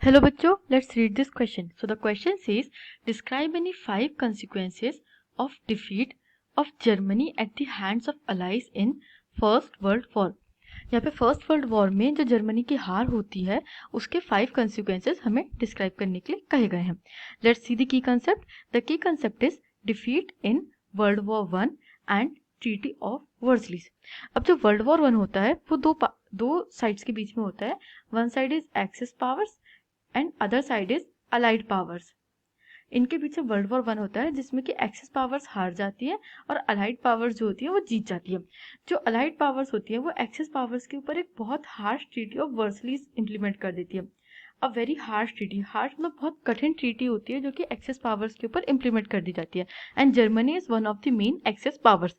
Hello बच्चों, let's read this question. So the question says, describe any 5 consequences of defeat of Germany at the hands of allies in First World War. यहाँ पे first world war में जो Germany की हार होती है उसके 5 consequences हमें डिस्क्राइब करने के लिए कहे गए हैं. Let's see the key concept. The key concept is defeat in world war 1 and treaty of Versailles. अब जो वर्ल्ड वॉर 1 होता है वो दो साइड्स के बीच में होता है. One side is axis powers and other side is allied powers. इनके पीछे वर्ल्ड वॉर 1 होता है जिसमें कि एक्सिस पावर्स हार जाती है और अलाइड पावर्स जो होती है वो जीत जाती है. जो अलाइड पावर्स होती है वो एक्सिस पावर्स के ऊपर एक बहुत हार्श ट्रीटी ऑफ वर्सलीज इंप्लीमेंट कर देती है. A very harsh treaty, harsh मतलब बहुत कठिन ट्रीटी होती है जो कि एक्सिस पावर्स के ऊपर इंप्लीमेंट कर दी जाती है. And Germany is one of the main axis powers.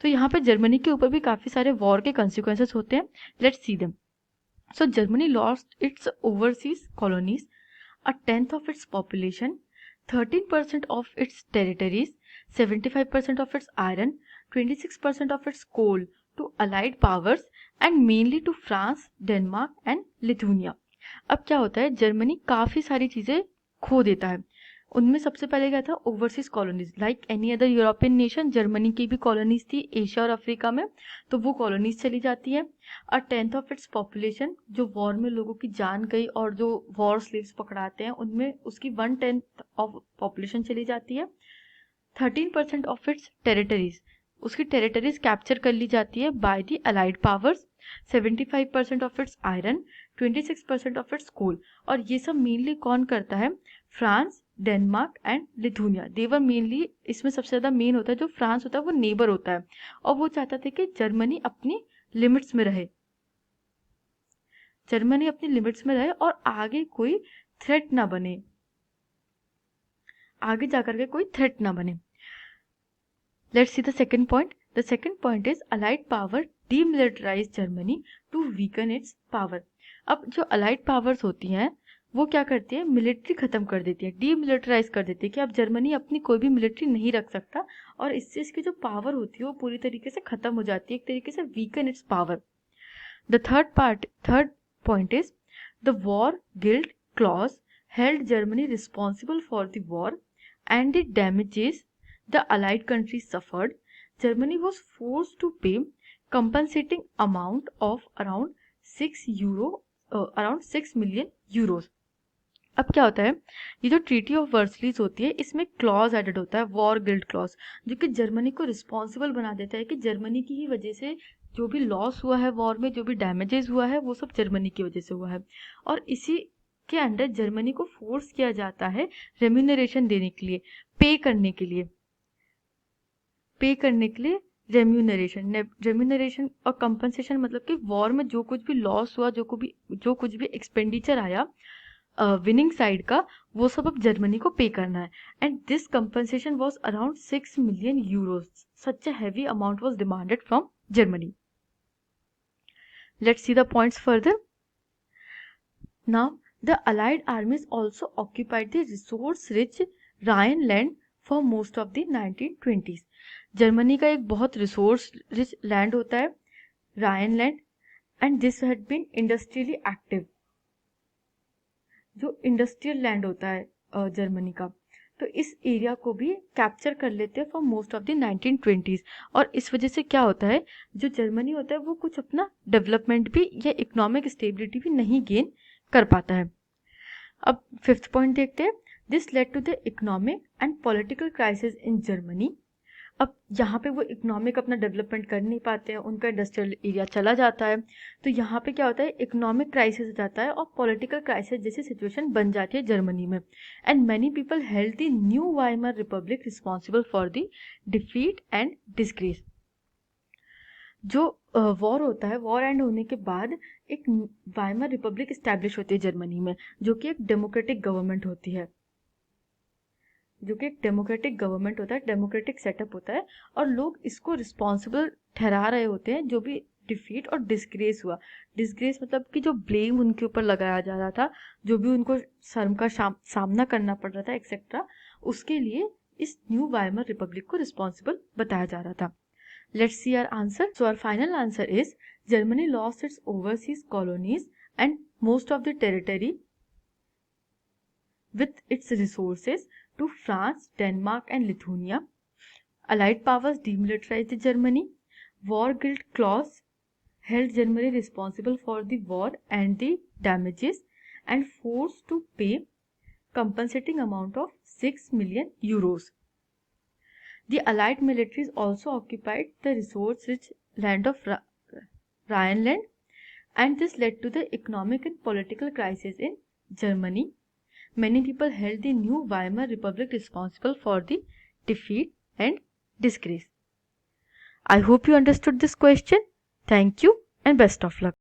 तो यहाँ पे जर्मनी के ऊपर भी काफी सारे वॉर के कॉन्सिक्वेंसेस होते हैं. Let's see them. So Germany lost its overseas colonies, a tenth of its population, 13% of its territories, 75% of its iron, 26% of its coal to Allied powers and mainly to France, Denmark and Lithuania. अब क्या होता है, Germany काफ़ी सारी चीज़ें खो देता है. उनमें सबसे पहले क्या था, overseas colonies. Like any other European nation Germany की भी कॉलोनीज थी एशिया और अफ्रीका में, तो वो कॉलोनीज चली जाती है. A tenth of its population, जो वॉर में लोगों की जान गई और जो वॉर स्लेव्स पकड़ाते हैं उनमें उसकी 1/10 ऑफ पॉपुलेशन चली जाती है. 13% ऑफ इट्स टेरिटरीज, उसकी टेरिटरीज कैप्चर कर ली जाती है by the allied powers. 75% of its iron, 26% of its coal. और ये सब मेनली कौन करता है, France, Denmark and Lithuania. They were mainly, इसमें सबसे ज़्यादा मेन होता है जो फ्रांस होता है वो नेबर होता है और वो चाहता था कि जर्मनी अपनी लिमिट्स में रहे, जर्मनी अपनी लिमिट्स में रहे और आगे कोई थ्रेट ना बने, आगे जाकर के कोई थ्रेट ना बने. Let's see the second point. The second point is allied power demilitarise Germany to weaken its power. अब जो अलाइड पावर्स होती हैं वो क्या करती है, मिलिट्री खत्म कर देती है, डीमिलिटराइज कर देती है कि अब जर्मनी अपनी कोई भी मिलिट्री नहीं रख सकता और इससे इसकी जो पावर होती है वो पूरी तरीके से खत्म हो जाती है, एक तरीके से weaken its power. The third point is the war guilt clause held Germany responsible for the war and the damages the allied countries suffered. Germany was forced to pay compensating amount of around 6 million euros. अब क्या होता है, ये जो treaty of वर्सलीज होती है इसमें clause added होता है, वॉर गिल्ट क्लॉज, जो कि जर्मनी को रिस्पॉन्सिबल बना देता है कि जर्मनी की ही वजह से जो भी लॉस हुआ है वॉर में, जो भी डैमेजेस हुआ है वो सब जर्मनी की वजह से हुआ है. और इसी के अंडर जर्मनी को फोर्स किया जाता है रेम्यूनरेशन देने के लिए, पे करने के लिए रेम्यूनरेशन और कंपनसेशन. मतलब कि वॉर में जो कुछ भी लॉस हुआ, जो कुछ भी एक्सपेंडिचर आया विनिंग साइड का, वो सब अब जर्मनी को पे करना है. And this compensation was around 6 million euros. Such a heavy amount was demanded from Germany. Let's see the points further. Now, the Allied armies also occupied the resource-rich Rhineland for most of the 1920s. Germany का एक बहुत resource rich land होता है Rhineland, and this had been industrially active. जो industrial land होता है Germany का, तो इस एरिया को भी कैप्चर कर लेते हैं for most of the 1920s. और इस वजह से क्या होता है, जो जर्मनी होता है वो कुछ अपना डेवलपमेंट भी या इकोनॉमिक स्टेबिलिटी भी नहीं गेन कर पाता है. अब फिफ्थ पॉइंट देखते हैं. This led to the economic and political crisis in Germany. अब यहाँ पे वो इकोनॉमिक अपना डेवलपमेंट कर नहीं पाते हैं, उनका इंडस्ट्रियल एरिया चला जाता है, तो यहाँ पे क्या होता है, इकोनॉमिक क्राइसिस हो जाता है और पॉलिटिकल क्राइसिस जैसी सिचुएशन बन जाती है जर्मनी में. And many people held the new Weimar Republic responsible for the defeat and disgrace. जो वॉर होता है, वॉर एंड होने के बाद एक वाइमर रिपब्लिक इस्टेब्लिश होती है जर्मनी में, जो कि एक डेमोक्रेटिक गवर्नमेंट होती है, होता है, डेमोक्रेटिक सेटअप होता है. और लोग इसको रिस्पॉन्सिबल ठहरा रहे होते हैं जो भी डिफीट और डिस्ग्रेस हुआ. डिस्ग्रेस मतलब कि जो ब्लेम उनके ऊपर लगाया जा रहा था, जो भी उनको शर्म का सामना करना पड़ रहा था एक्सेट्रा, उसके लिए इस न्यू वाइमर रिपब्लिक को रिस्पॉन्सिबल बताया जा रहा था. Let's see our answer. So our final answer is Germany lost its overseas colonies and most of the territory with its resources to France, Denmark, and Lithuania. Allied powers demilitarized Germany. War guilt clause held Germany responsible for the war and the damages and forced to pay compensating amount of 6 million euros. The Allied militaries also occupied the resource-rich land of Rhineland, and this led to the economic and political crisis in Germany. Many people held the new Weimar Republic responsible for the defeat and disgrace. I hope you understood this question. Thank you and best of luck.